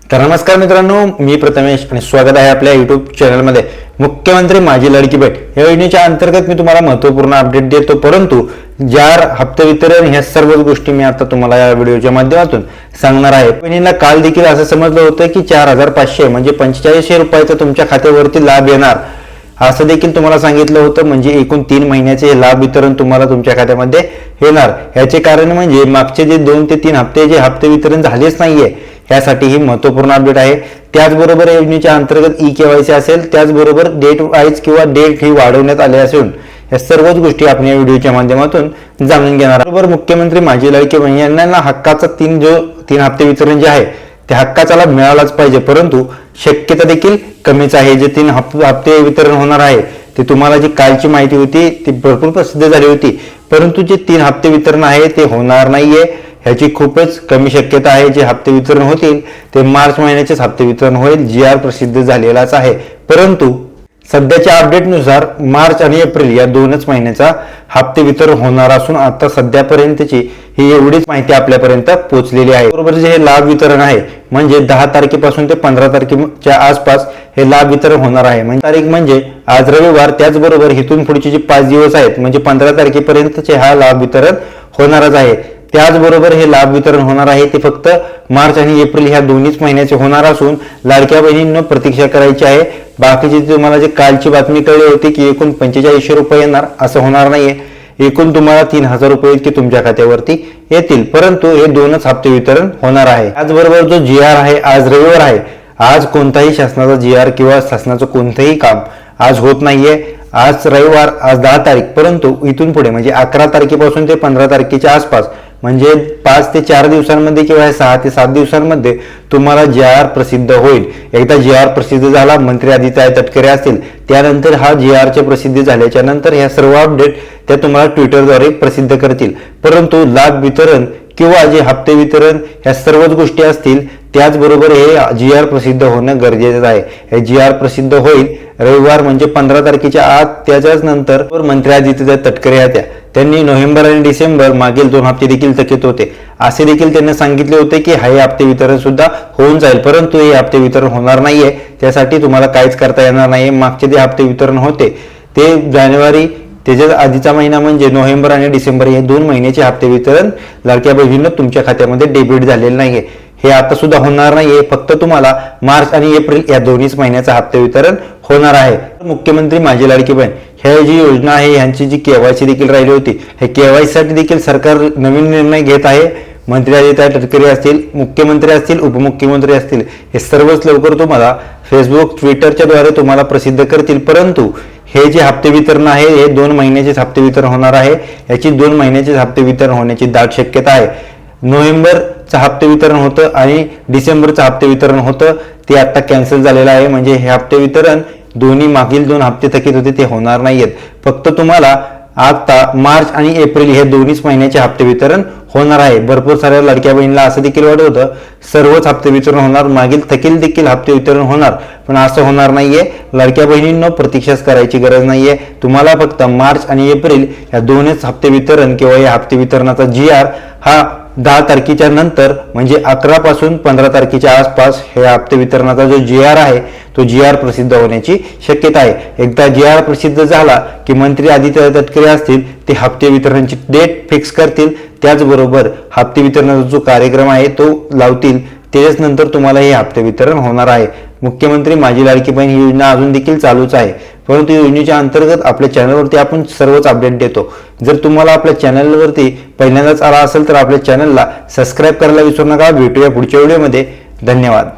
तर नमस्कार मित्रांनो, मी प्रथमेश आणि स्वागत आहे आपल्या यूट्यूब चॅनलमध्ये। मुख्यमंत्री माझी लाडकी बहीण या योजनेच्या अंतर्गत मी तुम्हाला महत्त्वपूर्ण अपडेट देतो, परंतु जार हप्ते वितरण ह्या सर्व गोष्टी मी आता तुम्हाला या व्हिडिओच्या माध्यमातून सांगणार आहे। बहिणींना काल देखील असं समजलं होतं की 4500 म्हणजे 4500 रुपयाचा तुमच्या खात्यावरती लाभ येणार, असं देखील तुम्हाला सांगितलं होतं। म्हणजे एकूण 3 महिन्याचे हे लाभ वितरण तुम्हाला तुमच्या खात्यामध्ये येणार। याचे कारण म्हणजे मागचे जे 2 ते 3 हप्ते जे हप्ते वितरण झालेच नाहीये, यासाठी ही महत्त्वपूर्ण अपडेट आहे। त्याचबरोबर योजनेच्या अंतर्गत ई-केवायसी असेल, त्याचबरोबर डेट वाईज किंवा डेट ही वाढवण्यात आली असून या सर्वच गोष्टी आपण या व्हिडिओच्या माध्यमातून जाणून घेणार आहोत। बरोबर, मुख्यमंत्री माझी लाडकी बहीण यांना हक्काचा 3 हप्ते वितरण जे आहे त्या हक्काचा लाभ मिळालाच पाहिजे, परंतु शक्यता देखील कमीच आहे। जे 3 हप्ते वितरण होणार आहे ते तुम्हाला जी कालची माहिती होती ती भरपूर प्रसिद्ध झाली होती, परंतु जे 3 हप्ते वितरण आहे ते होणार नाहीये, ह्याची खूपच कमी शक्यता आहे। जे हप्ते वितरण होतील ते मार्च महिन्याचेच हप्ते वितरण होईल। GR प्रसिद्ध झालेलाच आहे, परंतु सध्याच्या अपडेटनुसार मार्च आणि एप्रिल या 2च महिन्याचा हप्ते वितरण होणार असून आता सध्यापर्यंतची ही एवढीच माहिती आपल्यापर्यंत पोहोचलेली आहे। बरोबर, जे हे लाभ वितरण आहे म्हणजे 10 तारखेपासून ते 15 तारखेच्या आसपास हे लाभ वितरण होणार आहे। म्हणजे तारीख म्हणजे आज रविवार, त्याचबरोबर इथून पुढचे जे 5 दिवस आहेत म्हणजे 15 तारखेपर्यंतचे हा लाभ वितरण होणारच आहे। त्याचबरोबर हे लाभ वितरण होणार आहे ते फक्त मार्च आणि एप्रिल ह्या 2च महिन्याचे होणार असून लाडक्या बहिणींना प्रतीक्षा करायची आहे। बाकीची तुम्हाला जे कालची बातमी कळली होती की एकूण 4500 रुपये येणार, असं होणार नाहीये। एकूण तुम्हाला 3000 रुपये इतके तुमच्या खात्यावरती येतील, परंतु हे 2च हप्ते वितरण होणार आहे। त्याचबरोबर जो GR आहे, आज रविवार आहे, आज कोणताही शासनाचा GR किंवा शासनाचं कोणतंही काम आज होत नाहीये। आज रविवार, आज 10 तारीख, परंतु इथून पुढे म्हणजे 11 तारखेपासून ते 15 तारखेच्या आसपास म्हणजे 5 ते 4 दिवसांमध्ये किंवा 6 ते 7 दिवसांमध्ये तुम्हाला GR प्रसिद्ध होईल। एकदा GR प्रसिद्ध झाला, मंत्री आदित्य तटकरे असतील, त्यानंतर हा GR चे प्रसिद्धी झाल्याच्या नंतर ह्या सर्व अपडेट त्या तुम्हाला ट्विटरद्वारे प्रसिद्ध करतील। परंतु लाभ वितरण किंवा जे हप्ते वितरण ह्या सर्वच गोष्टी असतील, त्याचबरोबर हे GR प्रसिद्ध होणं गरजेचं आहे। हे GR प्रसिद्ध होईल रविवार म्हणजे 15 तारखेच्या आत। त्याच्याच नंतर मंत्री आदित्य तटकरे होत्या, त्यांनी नोव्हेंबर आणि डिसेंबर मागील 2 हप्ते देखील थकीत होते, असे देखील त्यांनी सांगितले होते की हे हप्ते वितरण सुद्धा होऊन जाईल, परंतु हे हप्ते वितरण होणार नाहीये। त्यासाठी तुम्हाला काहीच करता येणार नाही। मागचे जे हप्ते वितरण होते ते जानेवारी, त्याच्या आधीचा महिना म्हणजे नोव्हेंबर आणि डिसेंबर हे 2 महिन्याचे हप्ते वितरण लाडक्या बहिणींना तुमच्या खात्यामध्ये डेबिट झालेले नाहीये, हे आता सुद्धा होणार नाहीये। फक्त तुम्हाला मार्च आणि एप्रिल या 2च महिन्याचा हप्ते वितरण होणार आहे। मुख्यमंत्री माझी लाडकी बहीण ही जी योजना आहे यांची जी KYC देखील राहिली होती, हे KYC साठी देखील सरकार नवीन निर्णय घेत आहे। मंत्री आदित्य तटकरे असतील, मुख्यमंत्री असतील, उपमुख्यमंत्री असतील, हे सर्वच लवकर तुम्हाला फेसबुक, ट्विटरच्या द्वारे तुम्हाला प्रसिद्ध करतील। परंतु हे जे हप्ते वितरण आहे हे 2 महिन्याचेच हप्ते वितरण होणार आहे। याची 2 महिन्याचेच हप्ते वितरण होण्याची दाट शक्यता आहे। नोव्हेंबरचं हप्ते वितरण होतं आणि डिसेंबरचं हप्ते वितरण होतं, ते आता कॅन्सल झालेलं आहे। म्हणजे हे हप्ते वितरण दोन्ही मागील 2 हप्ते थकीत होते ते होणार नाहीयेत। फक्त तुम्हाला आता मार्च आणि एप्रिल हे 2च महिन्याचे हप्ते वितरण होणार आहे। भरपूर साऱ्या लाडक्या बहिणीला असं देखील वाटत होतं सर्वच हप्ते वितरण होणार, मागील थकील देखील हप्ते वितरण होणार, पण असं होणार नाहीये। लाडक्या बहिणींना प्रतीक्षाच करायची गरज नाहीये। तुम्हाला फक्त मार्च आणि एप्रिल या 2च हप्ते वितरण किंवा या हप्ते वितरणाचा GR हा 10 तारखेच्या नंतर म्हणजे 11 पासून 15 तारखेच्या आसपास हे हप्ते वितरणाचा जो GR आहे तो GR प्रसिद्ध होण्याची शक्यता आहे। एकदा GR प्रसिद्ध झाला की मंत्री आदित्य तटकरे असतील ते हप्ते वितरणाची डेट फिक्स करतील, त्याचबरोबर हप्ते वितरणाचा जो कार्यक्रम आहे तो लावतील, त्याच्याच नंतर तुम्हाला हे हप्ते वितरण होणार आहे। मुख्यमंत्री माझी लाडकी बहीण ही योजना अजून देखील चालूच आहे, परंतु योजनेच्या अंतर्गत आपल्या चॅनलवरती आपण सर्वच अपडेट देतो। जर तुम्हाला आपल्या चॅनलवरती पहिल्यांदाच आला असेल तर आपल्या चॅनलला सबस्क्राईब करायला विसरू नका। भेटूया पुढच्या व्हिडिओमध्ये, धन्यवाद।